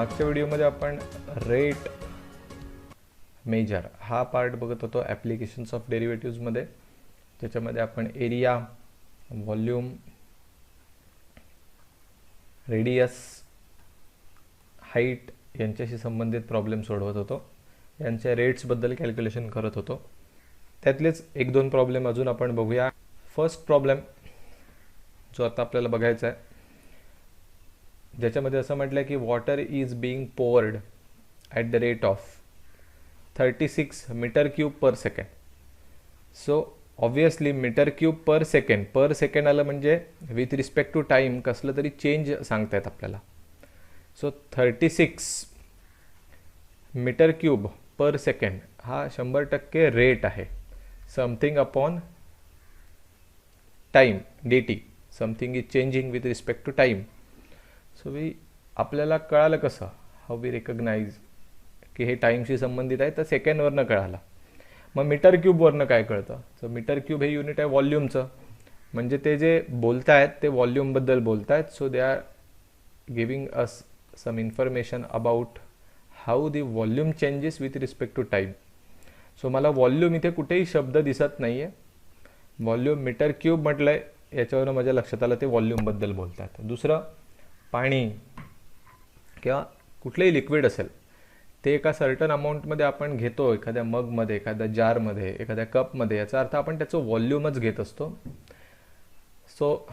मागच्या व्हिडिओमध्ये आपण रेट मेजर हा पार्ट बघत होतो ॲप्लिकेशन्स ऑफ डेरिव्हेटिव्हजमध्ये, ज्याच्यामध्ये आपण एरिया, व्हॉल्यूम, रेडियस, हाईट यांच्याशी संबंधित प्रॉब्लेम सोडवत होतो. यांच्या रेट्सबद्दल कॅल्क्युलेशन करत होतो. त्यातलेच एक दोन प्रॉब्लेम अजून आपण बघूया. फर्स्ट प्रॉब्लेम जो आता आपल्याला बघायचा आहे, ज्याच्यामध्ये असं म्हटलं की water is being poured at the rate of 36 metre cube per second. So obviously metre cube per second आलं म्हणजे विथ रिस्पेक्ट टू टाईम कसलं तरी चेंज सांगतायत आपल्याला. So 36 metre cube per second हा 100% रेट आहे. Something upon time dt, something is changing with respect to time. So आपल्याला कळालं कसं, हाऊ वी रिकग्नाइज की हे टाईमशी संबंधित आहे, तर सेकंडवरनं कळालं. मग मीटर क्यूबवरनं काय कळतं? तर मीटर क्यूब हे युनिट आहे व्हॉल्यूमचं, म्हणजे ते जे बोलतायत ते व्हॉल्यूमबद्दल बोलतायत. So they are giving us some information about how the volume changes with respect to time. So मला व्हॉल्यूम इथे कुठेही शब्द दिसत नाही आहे. व्हॉल्यूम मीटर क्यूब म्हटलं आहे, याच्यावरून माझ्या लक्षात आलं ते व्हॉल्यूमबद्दल बोलतात. दुसरं, पाणी किंवा कुठलंही लिक्विड असेल ते एका सर्टन अमाऊंटमध्ये आपण घेतो, एखाद्या मगमध्ये, एखाद्या जारमध्ये, एखाद्या कपमध्ये, याचा अर्थ आपण त्याचं व्हॉल्यूमच घेत असतो. सो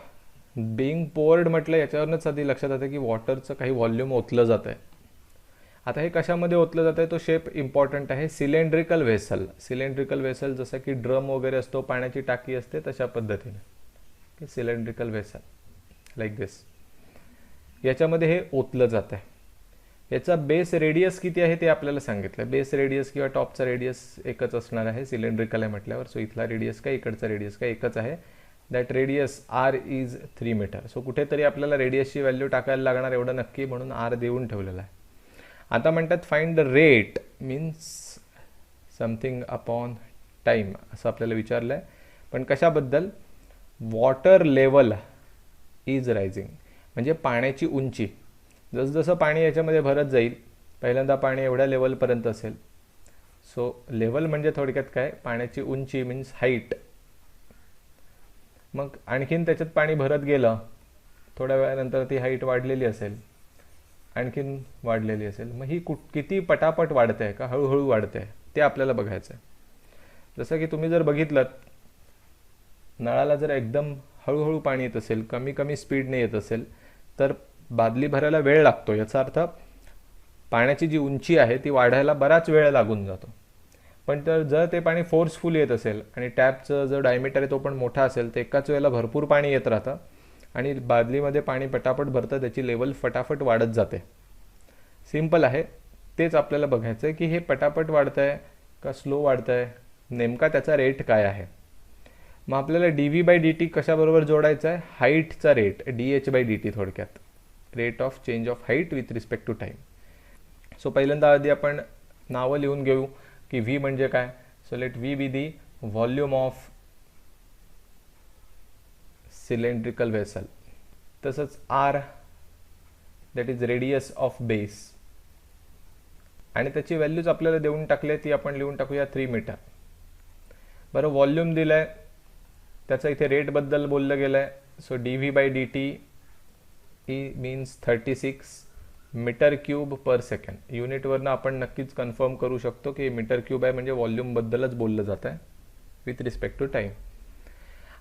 बीइंग पोअर्ड म्हटलं याच्यावरूनच आधी लक्षात येतं की वॉटरचं काही व्हॉल्यूम ओतलं जातं आहे. आता हे कशामध्ये ओतलं जातं आहे तो शेप इम्पॉर्टंट आहे. सिलेंड्रिकल व्हेसल जसं की ड्रम वगैरे असतो, पाण्याची टाकी असते, तशा पद्धतीने सिलेंड्रिकल व्हेसल लाईक दिस, याच्यामध्ये हे ओतलं जातं आहे. याचा बेस रेडियस किती आहे ते आपल्याला सांगितलं. बेस रेडियस किंवा टॉपचा रेडियस एकच असणार आहे, सिलेंड्रिकल आहे म्हटल्यावर. सो इथला रेडियस काय, इकडचा रेडियस काय, एकच आहे. That radius R is 3 meter. So कुठेतरी आपल्याला रेडियसची व्हॅल्यू टाकायला लागणार एवढं नक्की, म्हणून आर देऊन ठेवलेला आहे. आता म्हणतात find the rate, means something upon time असं आपल्याला विचारलं आहे. पण कशाबद्दल? वॉटर लेवल इज रायझिंग, म्हणजे पाण्याची उंची. जसजसं पाणी याच्यामध्ये भरत जाईल, पहिल्यांदा पाणी एवढ्या लेवलपर्यंत असेल. सो लेवल म्हणजे थोडक्यात काय, पाण्याची उंची मीन्स हाईट. मग आणखीन त्याच्यात पाणी भरत गेलं, थोड्या वेळानंतर ती हाईट वाढलेली असेल, आणखीन वाढलेली असेल. मग ही किती पटापट वाढते आहे का हळूहळू वाढते आहे ते आपल्याला बघायचं आहे. जसं की तुम्ही जर बघितलं, नळाला जर एकदम हळूहळू पाणी येत असेल, कमी कमी स्पीडने येत असेल, तर बादली भरायला वेळ लागतो. याचा अर्थ पाण्याची जी उंची आहे ती वाढायला बराच वेळ लागून जातो. पण जर ते पाणी फोर्सफुल येत असेल आणि टॅपचं जो डायमीटर आहे तो पण मोठा असेल, तर एकाच वेळेला भरपूर पाणी येत राहतं आणि बादलीमध्ये पाणी पटापट भरतं, त्याची लेवल फटाफट वाढत जाते. सिम्पल आहे. तेच आपल्याला बघायचं आहे की हे पटापट वाढतं आहे का स्लो वाढतं आहे, नेमका त्याचा रेट काय आहे. मग आपल्याला dv/dt कशाबरोबर जोडायचं आहे? हाईटचा रेट, dh/dt, थोडक्यात rate of change of height with respect to time. So पहिल्यांदा आधी आपण नावं लिहून घेऊ की v म्हणजे काय. So let v be the volume of cylindrical vessel. तसंच r that is radius of base, आणि त्याची व्हॅल्यूज आपल्याला देऊन टाकले, ती आपण लिहून टाकूया 3 मीटर. बरं, व्हॉल्यूम दिलं आहे, त्याचं इथे रेटबद्दल बोललं गेलं आहे. So dv/dt means 36 metre cube per second. युनिटवरनं आपण नक्कीच कन्फर्म करू शकतो की मीटर क्यूब आहे, म्हणजे व्हॉल्यूमबद्दलच बोललं जातं आहे विथ रिस्पेक्ट टू टाईम.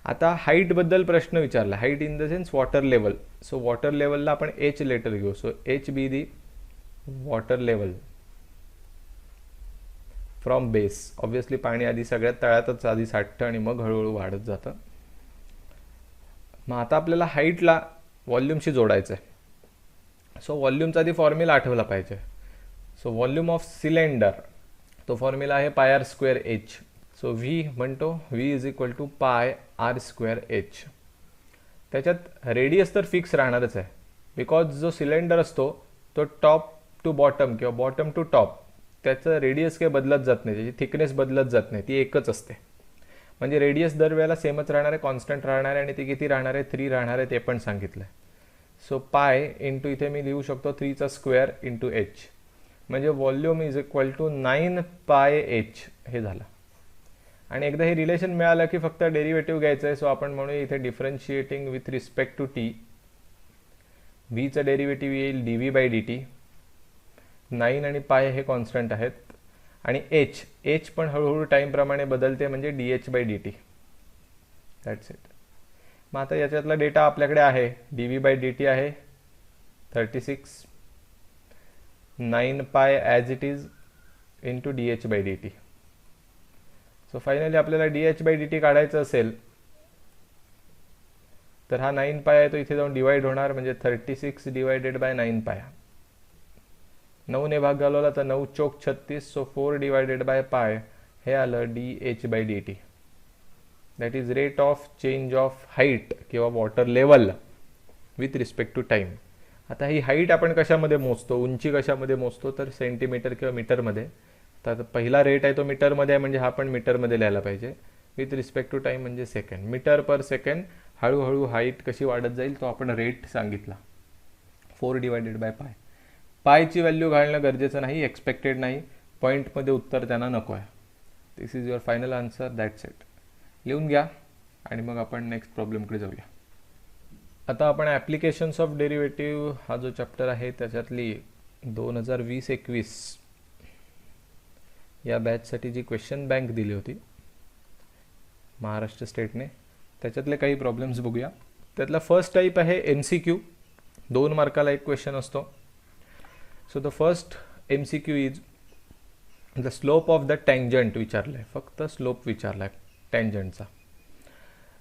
आता हाईटबद्दल प्रश्न विचारला, height in the sense water level. So water लेवलला आपण h लेटर घेऊ. So h be the water level from base. Obviously पाणी आधी सगळ्यात तळातच आधी साठतं आणि मग हळूहळू वाढत जातं. मग आता आपल्याला हाईटला व्हॉल्यूमशी जोडायचं आहे. सो व्हॉल्यूमचा आधी फॉर्म्युला आठवला पाहिजे. सो व्हॉल्यूम ऑफ सिलेंडर, तो फॉर्म्युला आहे πr²h. सो v म्हणतो v is equal to πr²h. त्याच्यात रेडियस तर फिक्स राहणारच आहे, बिकॉज जो सिलेंडर असतो तो टॉप टू बॉटम किंवा बॉटम टू टॉप, त्याचं रेडियस काही बदलत जात नाही, त्याची थिकनेस बदलत जात नाही, ती एकच असते. म्हणजे रेडियस दरवेळेला सेमच राहणार आहे, कॉन्स्टंट राहणार आहे, आणि ती किती राहणार आहे? 3 राहणार आहे, ते पण सांगितलं आहे. सो पाय इंटू इथे मी लिहू शकतो 3चा स्क्वेअर इंटू एच, म्हणजे व्हॉल्यूम इज इक्वल टू 9 पाय एच हे झालं. आणि एकदा हे रिलेशन मिळालं की फक्त डेरिव्हेटिव्ह घ्यायचं आहे. सो आपण म्हणूया इथे differentiating with respect to T, व्हीचं डेरिव्हेटिव्ह येईल D V by D T. 9 आणि पाय हे कॉन्स्टंट आहेत, आणि एच पण हळूहळू टाईमप्रमाणे बदलते, म्हणजे D H by D T. That's it. मग आता याच्यातला डेटा आपल्याकडे आहे, D V by D T आहे 36, 9 pi as it is into D H by D T. So finally आपल्याला D H by D T काढायचं असेल तर हा 9 पाय आहे तो इथे जाऊन डिवाइड होणार, म्हणजे 36 डिवायडेड बाय 9 पाय. 9 ने भाग घालवला तर 9 चौक 36, सो 4 डिवायडेड बाय पाय हे आलं D H by D T. That is rate of change of height किंवा water level with respect to time. आता ही हाईट आपण कशामध्ये मोजतो, उंची कशामध्ये मोजतो, तर सेंटीमीटर किंवा मीटरमध्ये. तर पहिला रेट आहे तो मीटरमध्ये आहे, म्हणजे हा पण मीटरमध्ये लिहायला पाहिजे. विथ रिस्पेक्ट टू टाईम म्हणजे सेकंड, मीटर पर सेकंड. हळूहळू हाईट कशी वाढत जाईल तो आपण रेट सांगितला, 4 डिवायडेड बाय पाय. पायची व्हॅल्यू घालणं गरजेचं नाही, एक्सपेक्टेड नाही, पॉईंटमध्ये उत्तर त्यांना नको आहे. This is your final answer. That's it. लिहून घ्या आणि मग आपण नेक्स्ट प्रॉब्लेमकडे जाऊया. आता आपण ॲप्लिकेशन्स ऑफ डेरिव्हेटिव्ह हा जो चॅप्टर आहे त्याच्यातली 2020-21 या बॅचसाठी जी क्वेश्चन बँक दिली होती महाराष्ट्र स्टेटने, त्याच्यातले काही प्रॉब्लेम्स बघूया. त्यातला फर्स्ट टाईप आहे MCQ. 2 मार्काला एक क्वेश्चन असतो. So the first MCQ is the slope of the tangent विचारलं आहे, फक्त स्लोप विचारला आहे टँजंटचा,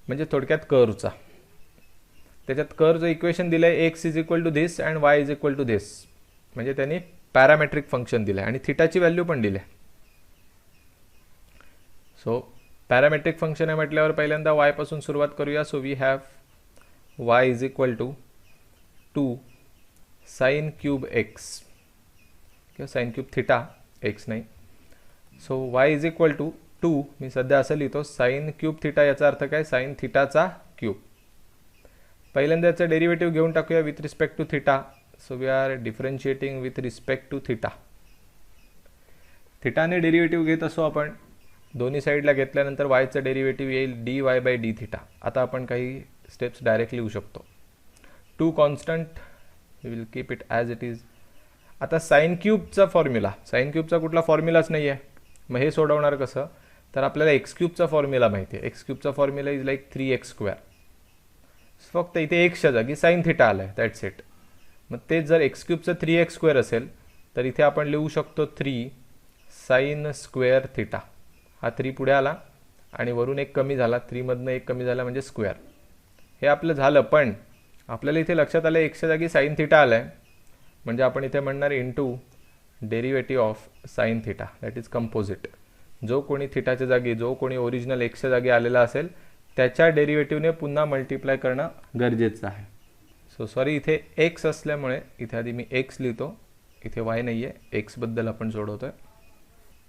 म्हणजे थोडक्यात कर्वचा. त्याच्यात कर्वचं इक्वेशन दिलं आहे X is equal to this and Y is equal to this, म्हणजे त्यांनी पॅरामेट्रिक फंक्शन दिलं आहे आणि थिटाची व्हॅल्यू पण दिली आहे. सो पॅरामेट्रिक फंक्शन आहे म्हटल्यावर पहिल्यांदा वाय पासून सुरुवात करूया. So we have Y is equal to 2 sine cube X किंवा साइन क्यूब थिटा, एक्स नाही. So Y is equal to 2, मी सध्या असं लिहितो साइन क्यूब थिटा, याचा अर्थ काय, साइन थिटाचा क्यूब. पहिल्यांदा याचं डेरिव्हेटिव्ह घेऊन टाकूया with respect to theta. So we are differentiating with respect to theta. थिटाने डेरिव्हेटिव्ह घेत असो आपण, दोन्ही साईडला घेतल्यानंतर वायचं डेरिव्हेटिव्ह येईल D Y by D theta. आता आपण काही स्टेप्स डायरेक्ट लिहू शकतो. 2 constant, we will keep it as it is. आता साइन क्यूबचा फॉर्म्युला, साइन क्यूबचा कुठला फॉर्म्युलाच नाही आहे, मग हे सोडवणार कसं, तर आपल्याला एक्स क्यूबचा फॉर्म्युला माहिती आहे. एक्स क्यूबचा फॉर्म्युला इज लाईक 3x². फक्त इथे एक्सच्या जागी साइन थिटा आला आहे, दॅट्स इट. मग ते जर एक्स क्यूबचं 3x² असेल तर इथे आपण लिहू शकतो 3 साइन स्क्वेअर थिटा. हा 3 पुढे आला आणि वरून एक कमी झाला, 3 मधनं एक कमी झाला म्हणजे स्क्वेअर. हे आपलं झालं, पण आपल्याला इथे लक्षात आलं एक्सच्या जागी साइन थिटा आला आहे, म्हणजे आपण इथे म्हणणार into derivative of sine theta, that is composite. जो कोणी थिटाच्या जागी, जो कोणी ओरिजिनल एक्सच्या जागी आलेला असेल त्याच्या डेरिव्हेटिव्हने पुन्हा मल्टिप्लाय करणं गरजेचं आहे. सो सॉरी, इथे एक्स असल्यामुळे इथे आधी मी एक्स लिहितो, इथे वाय नाही आहे, एक्सबद्दल आपण सोडवतो आहे.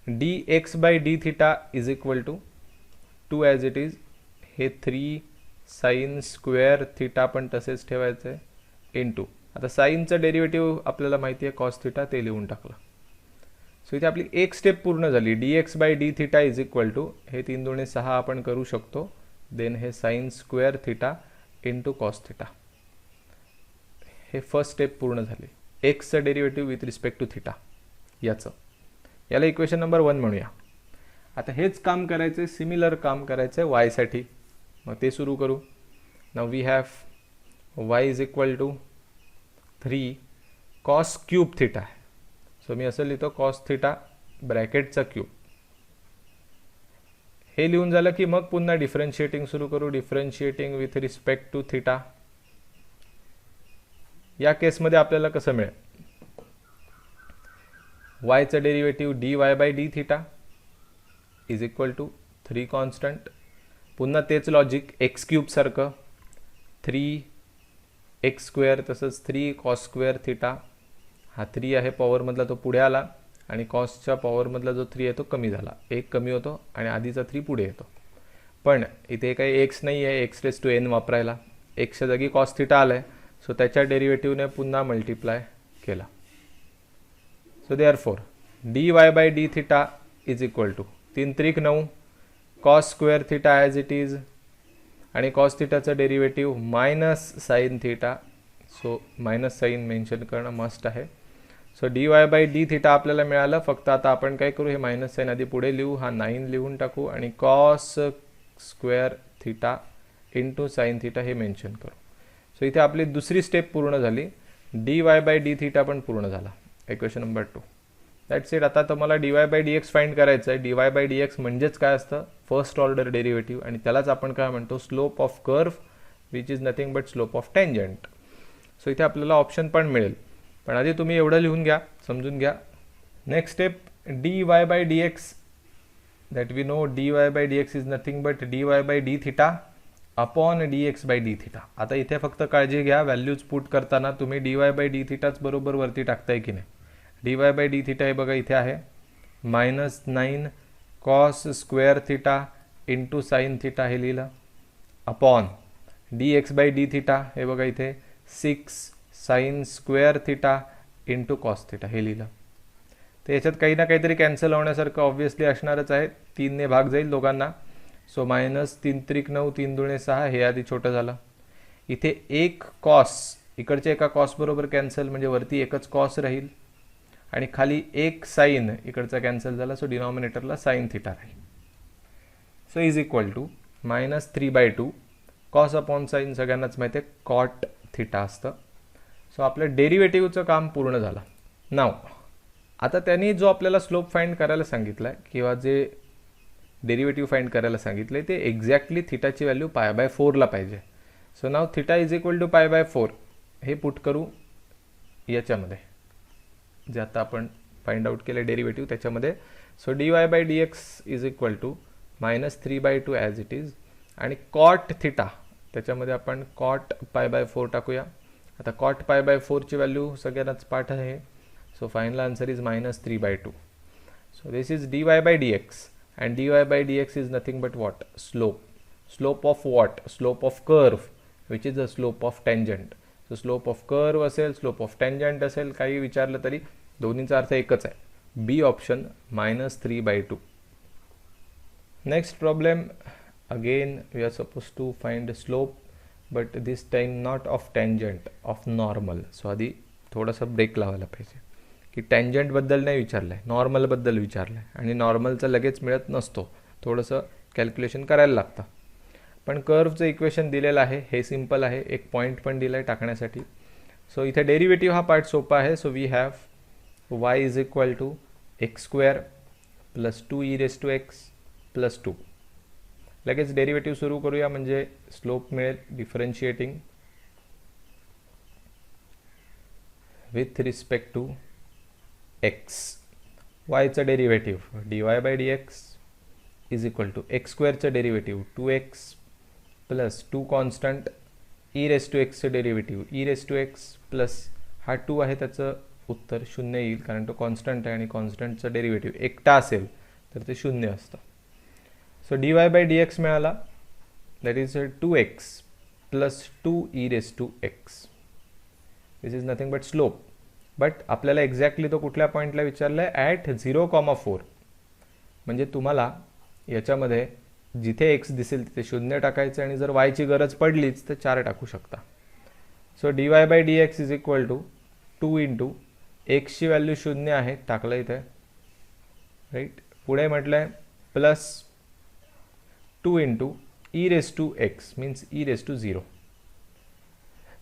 D X by D theta is equal to 2 as it is, हे 3 साइन स्क्वेअर थिटा पण तसेच ठेवायचं आहे इंटू. आता साईनचं डेरिव्हेटिव्ह आपल्याला माहिती आहे कॉस थिटा, ते लिहून टाकलं. सो इथे आपली एक स्टेप पूर्ण झाली. D X by D theta is equal to, हे 3 दुणे 6 आपण करू शकतो, देन हे sine square theta into cos theta. हे फर्स्ट स्टेप पूर्ण झाली. एक्सचं derivative with respect to theta याचं, याला इक्वेशन नंबर 1 म्हणूया. आता हेच काम करायचं आहे, सिमिलर काम करायचं आहे वायसाठी, मग ते सुरू करू. Now we have Y is equal to 3 cos cube theta. So मी असं लिहितो कॉस थिटा ब्रॅकेटचा क्यूब. हे लिहून झालं की मग पुन्हा डिफरन्शिएटिंग सुरू करू. Differentiating with respect to theta. या केसमध्ये आपल्याला कसं मिळेल, वायचं derivative D Y by D theta is equal to 3 constant, पुन्हा तेच लॉजिक एक्स क्यूब सारखं 3x², तसंच 3 कॉस स्क्वेअर थिटा. हा 3 आहे पॉवरमधला, तो पुढे आला आणि कॉसच्या पॉवरमधला जो 3 आहे तो कमी झाला, 1 कमी होतो आणि आधीचा 3 पुढे येतो. पण इथे काही एक्स नाही आहे, x⁻n वापरायला, एक्सच्या जागी कॉस थिटा आला आहे. सो त्याच्या डेरिव्हेटिव्हने पुन्हा मल्टिप्लाय केला. So therefore dy by D theta is equal to 3 त्रिक 9 cos square theta as it is आणि कॉस थिटाचं derivative minus sine theta. So minus sine mention करणं मस्ट आहे. So dy by D theta आपल्याला मिळालं. फक्त आता आपण काय करू, हे मायनस साईन आधी पुढे लिहू, हा 9 लिहून टाकू आणि cos square theta into sine theta हे मेन्शन करू. सो इथे आपली दुसरी स्टेप पूर्ण झाली. dy बाय डी थिटा पण पूर्ण झाला. Equation number 2. That's it. आता तुम्हाला dy by D X find करायचं आहे. dy बाय डी एक्स म्हणजेच काय असतं, फर्स्ट ऑर्डर डेरिव्हेटिव्ह, आणि त्यालाच आपण काय म्हणतो, slope of curve which is nothing but slope of tangent. So इथे आपल्याला ऑप्शन पण मिळेल, पण आधी तुम्ही एवढं लिहून घ्या, समजून घ्या. Next step dy by D X, that we know dy by D x is nothing but dy by D theta upon dx by D theta. आता इथे फक्त काळजी घ्या, व्हॅल्यूज पुट करताना तुम्ही dy बाय डी थिटाच बरोबर वरती टाकताय की नाही. dy बाय डी थिटा हे बघा इथे आहे -9 cos square theta into sine theta हे लिहिलं, upon dx by D theta हे बघा इथे 6 sine square theta into cos theta हे लिहिलं. तर याच्यात काही ना काहीतरी कॅन्सल होण्यासारखं ऑब्व्हियसली असणारच आहे. 3ने भाग जाईल दोघांना. सो -3 त्रिक 9 3 दुणे 6 हे आधी छोटं झालं. इथे एक कॉस, इकडच्या एका कॉस बरोबर कॅन्सल, म्हणजे वरती एकच कॉस राहील आणि खाली एक साईन इकडचा कॅन्सल झाला. सो डिनॉमिनेटरला साईन थिटा राहील. So is equal to -3/2 cos upon sine सगळ्यांनाच माहिती आहे कॉट थिटा असतं. सो आपलं डेरिव्हेटिव्हचं काम पूर्ण झालं. नाव आता त्यांनी जो आपल्याला स्लोप फाइंड करायला सांगितला आहे किंवा जे डेरिव्हेटिव्ह फाइंड करायला सांगितलं आहे ते एक्झॅक्टली थिटाची व्हॅल्यू π/4 ला पाहिजे. So now theta is equal to π/4 हे पुट करू याच्यामध्ये, जे आता आपण फाइंड आउट केलं डेरिव्हेटिव्ह त्याच्यामध्ये. So dy by D x is equal to -3/2 as it is, आणि कॉट थिटा त्याच्यामध्ये आपण कॉट π/4 टाकूया. आता कॉट π/4 ची व्हॅल्यू सगळ्यांनाच पाठ आहे. So final answer is -3/2. So this is dy by D X. And dy by dx is nothing but what? Slope. Slope of what? Slope of curve, which is the slope of tangent. So slope of curve असेल, slope of tangent असेल, काही विचारलं तरी दोन्हीचा अर्थ एकच आहे. B option -3/2. Next problem, again we are supposed to find slope, but this time not of tangent, of normal. So आधी थोडासा ब्रेक लावायला पाहिजे की टँजंटबद्दल नाही विचारलं आहे, नॉर्मलबद्दल विचारलं आहे, आणि नॉर्मलचं लगेच मिळत नसतो, थोडंसं कॅल्क्युलेशन करायला लागतं. पण कर्वचं इक्वेशन दिलेलं आहे, हे सिम्पल आहे, एक पॉईंट पण दिलं आहे टाकण्यासाठी. सो इथे डेरिव्हेटिव्ह हा पार्ट सोपा आहे. So we have y is equal to x² + 2e⁻x + 2. लगेच डेरिव्हेटिव्ह सुरू करूया म्हणजे स्लोप मिळेल. Differentiating with respect to x, y चा derivative dy by D x is equal to x² चा derivative 2x plus 2 constant e⁻x चं derivative e⁻x plus हा 2 आहे, त्याचं उत्तर 0 येईल कारण तो कॉन्स्टंट आहे आणि कॉन्स्टंटचं डेरिव्हेटिव्ह एकटा असेल तर ते 0 असतं. So dy by D x मिळाला, that is 2x plus 2e⁻x. This is nothing but slope. But आपल्याला एक्झॅक्टली तो कुठल्या पॉईंटला विचारला आहे, ॲट 0,4. म्हणजे तुम्हाला याच्यामध्ये जिथे x दिसेल तिथे 0 टाकायचं आणि जर y ची गरज पडलीच तर 4 टाकू शकता. So dy by D x is equal to 2 into x ची व्हॅल्यू 0 आहे, टाकलं इथे राईट. पुढे म्हटलं आहे plus 2 into e⁻x means e⁻0.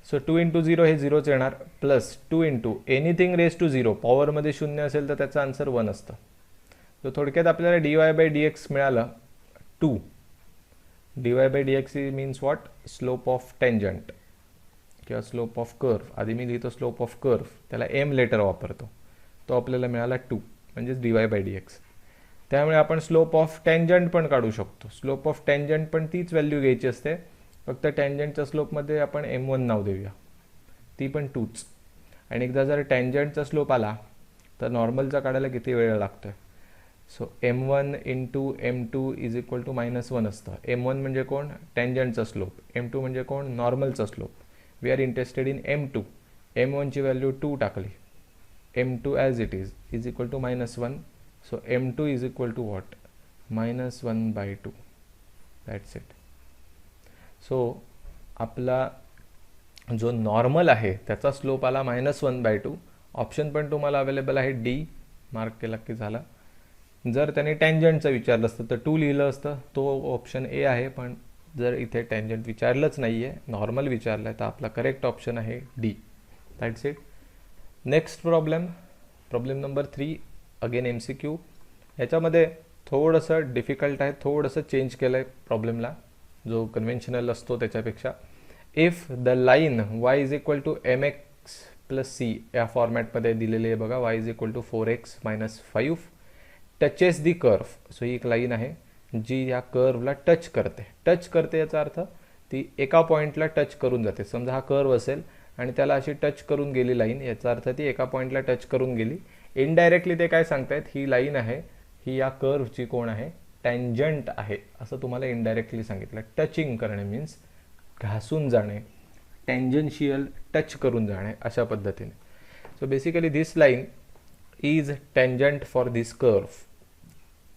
So 2 into 0 हे 0च येणार, plus 2 into anything raise to 0, पॉवरमध्ये 0 असेल तर त्याचं आन्सर 1 असतं. सो थोडक्यात आपल्याला dy बाय डी एक्स मिळालं 2. dy by D X means what? Slope of tangent किंवा स्लोप ऑफ कर्व. आधी मी लिहितो स्लोप ऑफ कर्व, त्याला m लेटर वापरतो, तो आपल्याला मिळाला 2 म्हणजेच dy बाय डी एक्स. त्यामुळे आपण स्लोप ऑफ टँजंट पण काढू शकतो. स्लोप ऑफ टँजंट पण तीच व्हॅल्यू घ्यायची असते, फक्त टँजंटच्या स्लोपमध्ये आपण m1 नाव देऊया, ती पण 2च. आणि एकदा जर टँजंटचा स्लोप आला तर नॉर्मलचा काढायला किती वेळ लागतो आहे. So m1 into m2 is equal to -1 असतं. m1 म्हणजे कोण? टँजंटचा स्लोप. m2 म्हणजे कोण? नॉर्मलचा slope. We are interested in M2. M1ची व्हॅल्यू 2 टाकली, M2 as it is equal to -1. So M2 is equal to what, -1/2. That's it. So आपला जो नॉर्मल आहे त्याचा स्लोप आला -1/2. ऑप्शन पण तुम्हाला अवेलेबल आहे डी, मार्क केला की झाला. जर त्याने टँजंटचं विचारलं असतं तर 2 लिहिलं असतं, तो ऑप्शन ए आहे. पण जर इथे टँजंट विचारलंच नाही आहे, नॉर्मल विचारलं आहे, तर आपला करेक्ट ऑप्शन आहे D. That's it. Next problem number 3, again MCQ. याच्यामध्ये थोडंसं डिफिकल्ट आहे, थोडंसं चेंज केलं आहे प्रॉब्लेमला, जो कन्व्हेन्शनल असतो त्याच्यापेक्षा. If the line y is equal to mx plus c या फॉर्मॅटमध्ये दिलेली आहे बघा, y is equal to 4x - 5 touches the curve. So ही एक लाईन आहे जी या कर्वला टच करते. याचा अर्थ ती एका पॉईंटला टच करून जाते. समजा हा कर्व असेल आणि त्याला अशी टच करून गेली लाईन, याचा अर्थ ती एका पॉईंटला टच करून गेली. इनडायरेक्टली ते काय सांगतायत, ही लाईन आहे ही या कर्वची कोण आहे, टँजंट आहे, असं तुम्हाला इनडायरेक्टली सांगितलं. टचिंग करणे मीन्स घासून जाणे, टँजन्शियल टच करून जाणे, अशा पद्धतीने. So basically this line is tangent for this curve.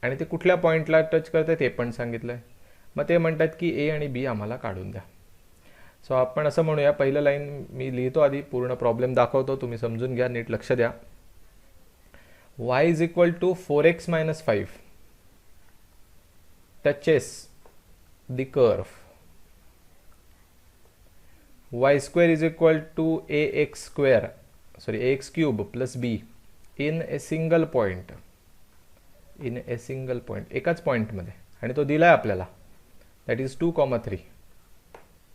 आणि ते कुठल्या पॉईंटला टच करते ते पण सांगितलं आहे. मग ते म्हणतात की ए आणि बी आम्हाला काढून द्या. सो आपण असं म्हणूया, पहिलं लाईन मी लिहितो, आधी पूर्ण प्रॉब्लेम दाखवतो, तुम्ही समजून घ्या, नीट लक्ष द्या. y is equal to 4x - 5 touches the curve. y² is equal to ax³ plus b in a single point. एकाच पॉईंटमध्ये, आणि तो दिला आहे आपल्याला, दॅट इज 2,3.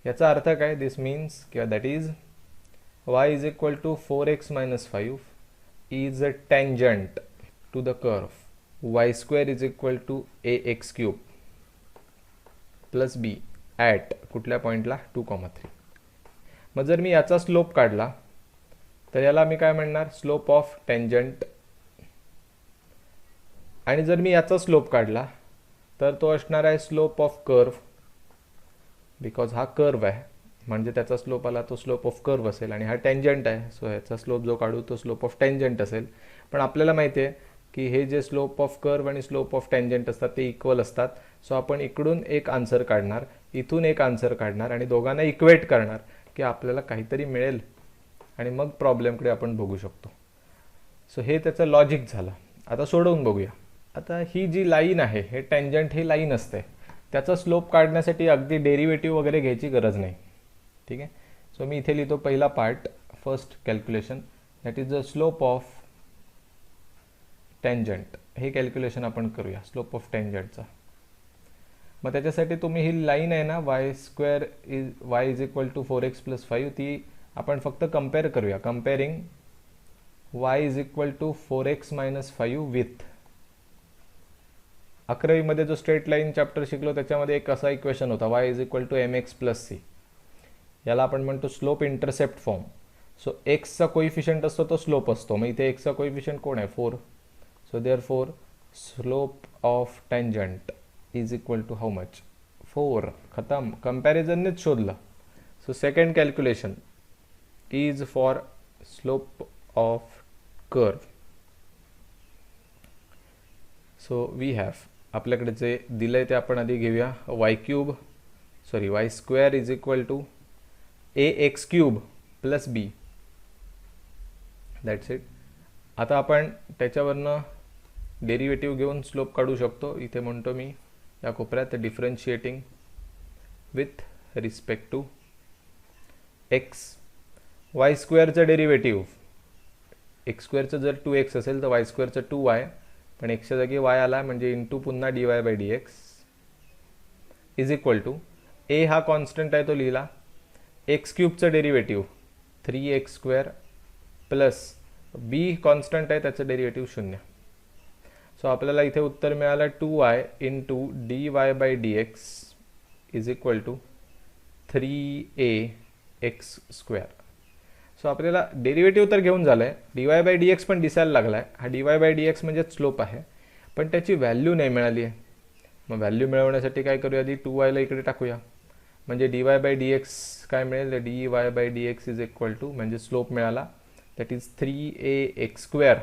याचा अर्थ काय, दिस मीन्स किंवा that is y is equal to 4x - 5 is a tangent to the curve y² is equal to ax³ plus b at कुठल्या पॉईंटला, 2,3. मग जर मी याचा स्लोप काढला तर याला मी काय म्हणणार, स्लोप ऑफ टँजंट. आणि जर मी याचा स्लोप काढला तर तो असणार आहे स्लोप ऑफ कर्व, बिकॉज हा कर्व आहे म्हणजे त्याचा स्लोप आला तो स्लोप ऑफ कर्व असेल, आणि हा टँजंट आहे. सो ह्याचा स्लोप जो काढू तो स्लोप ऑफ टँजंट असेल. पण आपल्याला माहिती आहे की हे जे स्लोप ऑफ कर्व आणि स्लोप ऑफ टँजंट असतात ते इक्वल असतात. सो आपण इकडून एक आन्सर काढणार, इथून एक आन्सर काढणार, आणि दोघांना इक्वेट करणार की आपल्याला काहीतरी मिळेल, आणि मग प्रॉब्लेमकडे आपण बघू शकतो. सो हे त्याचं लॉजिक झालं. आता सोडवून बघूया. आता ही जी लाईन आहे, हे टँजंट ही लाईन असते, त्याचा स्लोप काढण्यासाठी अगदी डेरिव्हेटिव्ह वगैरे घ्यायची गरज नाही. ठीक आहे. सो मी इथे लिहितो पहिला part, first calculation, that is the slope of tangent. हे कॅल्क्युलेशन आपण करूया स्लोप ऑफ टँजंटचा. मग त्याच्यासाठी तुम्ही ही लाईन आहे ना, y is equal to 4x + 5, ती आपण फक्त कम्पेअर करूया. Comparing y is equal to 4x - 5 with 11वीमध्ये जो स्ट्रेट लाईन चॅप्टर शिकलो त्याच्यामध्ये एक असा इक्वेशन होता, y is equal to mx + c. याला आपण म्हणतो स्लोप इंटरसेप्ट फॉर्म. सो एक्सचा कोइफिशियंट असतो तो स्लोप असतो. मग इथे एक्सचा कोइफिशियंट कोण आहे, 4. So therefore slope of tangent is equal to how much, 4. खतम, कंपॅरिझननेच शोधलं. So second calculation is for slope of curve. So we have, आपल्याकडे जे दिलंय ते आपण आधी घेऊया. y² is equal to ax³ plus b. That's it. आता आपण त्याच्यावरनं डेरिव्हेटिव्ह घेऊन स्लोप काढू शकतो. इथे म्हणतो मी या कोपऱ्यात differentiating with respect to x. y² derivative, x² जर 2x असेल तर y² 2y, पण xच्या जागी y आला म्हणजे इंटू पुन्हा dy/dx is equal to a हा कॉन्स्टंट आहे तो लिहिला, x³ derivative 3x² plus b constant आहे त्याचं डेरिव्हेटिव्ह 0. सो आपल्याला इथे उत्तर मिळालं 2y into dy/dx is equal to 3ax². So आपल्याला डेरिव्हेटिव्ह तर घेऊन झालं आहे, dy/dx पण दिसायला लागला आहे. हा dy/dx म्हणजेच स्लोप आहे, पण त्याची व्हॅल्यू नाही मिळाली आहे. मग व्हॅल्यू मिळवण्यासाठी काय करूया, आधी 2y ला इकडे टाकूया. म्हणजे dy बाय dx काय मिळेल, dy by dx is equal to, म्हणजे स्लोप मिळाला that is 3ax²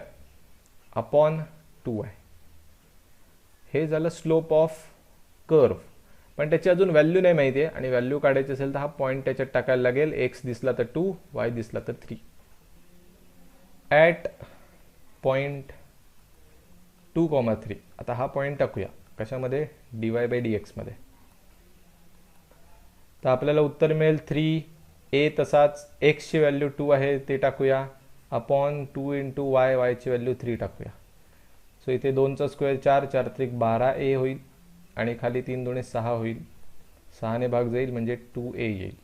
upon 2y. हे झालं स्लोप ऑफ कर्व. पण त्याची अजून व्हॅल्यू नाही माहिती आहे आणि व्हॅल्यू काढायची असेल तर हा पॉईंट त्याच्यात टाकायला लागेल. एक्स दिसला तर 2, वाय दिसला तर 3. At point 2,3. आता हा पॉईंट टाकूया कशामध्ये, dy बाय dx मध्ये. तर आपल्याला उत्तर मिळेल 3a, तसाच एक्सची व्हॅल्यू 2 आहे ते टाकूया, अपॉन 2 इंटू वाय, वायची व्हॅल्यू 3 टाकूया. सो इथे 2चा स्क्वेअर 4, 4 त्रिक 12a होईल आणि खाली 3 दुणे 6 होईल, 6ने भाग जाईल म्हणजे 2a येईल.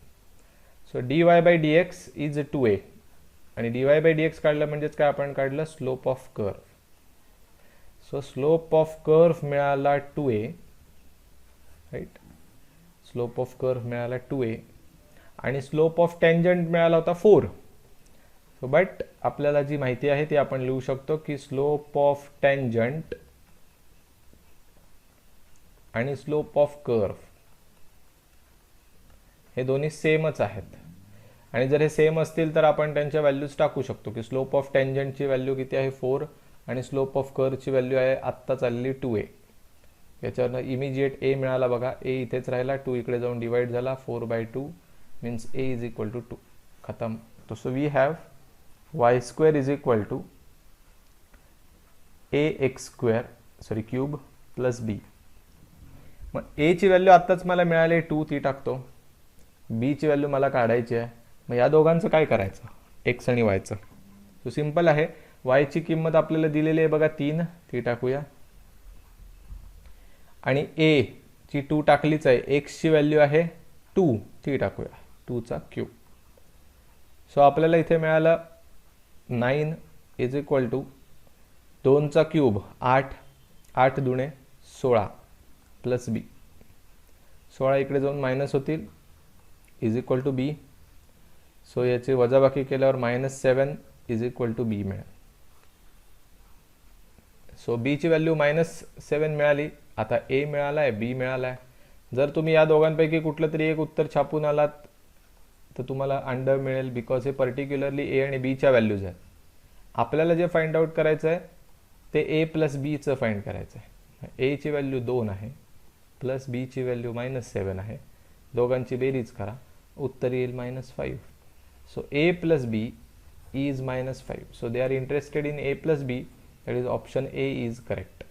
So dy by dx is 2a आणि dy बाय dx काढलं म्हणजेच काय, आपण काढलं slope of curve. So slope of curve मिळाला 2a, right. Slope of curve मिळाला 2a आणि स्लोप ऑफ टँजंट मिळाला होता 4. सो बट आपल्याला जी माहिती आहे ती आपण लिहू शकतो की स्लोप ऑफ टँजंट आणि स्लोप ऑफ कर्व हे दोन्ही सेमच आहेत. आणि जर हे सेम असतील तर आपण त्यांच्या व्हॅल्यूज टाकू शकतो की स्लोप ऑफ टँजंटची व्हॅल्यू किती आहे 4 आणि स्लोप ऑफ कर्वची व्हॅल्यू आहे आत्ता चालली 2a. याच्यावरनं इमिजिएट a मिळाला बघा, a इथेच राहिला, 2 इकडे जाऊन डिवाइड झाला, 4/2 means a is equal to 2. खतम. So we have y² is equal to ax² cube plus b. मग a ची व्हॅल्यू आत्ताच मला मिळाली 2, ती टाकतो. b ची व्हॅल्यू मला काढायची आहे. मग या दोघांचं काय करायचं, x आणि yचं. सो सिंपल आहे. y ची किंमत आपल्याला दिलेली आहे बघा 3, ती टाकूया. आणि a ची 2 टाकलीच आहे, x ची व्हॅल्यू आहे 2, ती टाकूया, 2चा क्यूब. सो आपल्याला इथे मिळालं 9 इज इक्वल टू 2चा क्यूब 8, 8 दुणे 16 प्लस b. 16 इकडे जाऊन मायनस होतील, is equal to b. So याची वजाबाकी केल्यावर -7 इज इक्वल टू b मिळेल. सो b ची व्हॅल्यू -7 मिळाली. आता a मिळाला आहे, b मिळाला आहे. जर तुम्ही या दोघांपैकी कुठलं तरी एक उत्तर छापून आलात तर तुम्हाला अंडर मिळेल, बिकॉज हे पर्टिक्युलरली a आणि b च्या व्हॅल्यूज आहेत. आपल्याला जे फाइंड आउट करायचं आहे ते a प्लस बीचं फाइंड करायचं आहे. a ची व्हॅल्यू 2 आहे प्लस b ची व्हॅल्यू -7 आहे. दोघांची बेरीज करा, उत्तर येईल -5. So a plus b is -5. So they R interested in a plus b, that is option a is correct.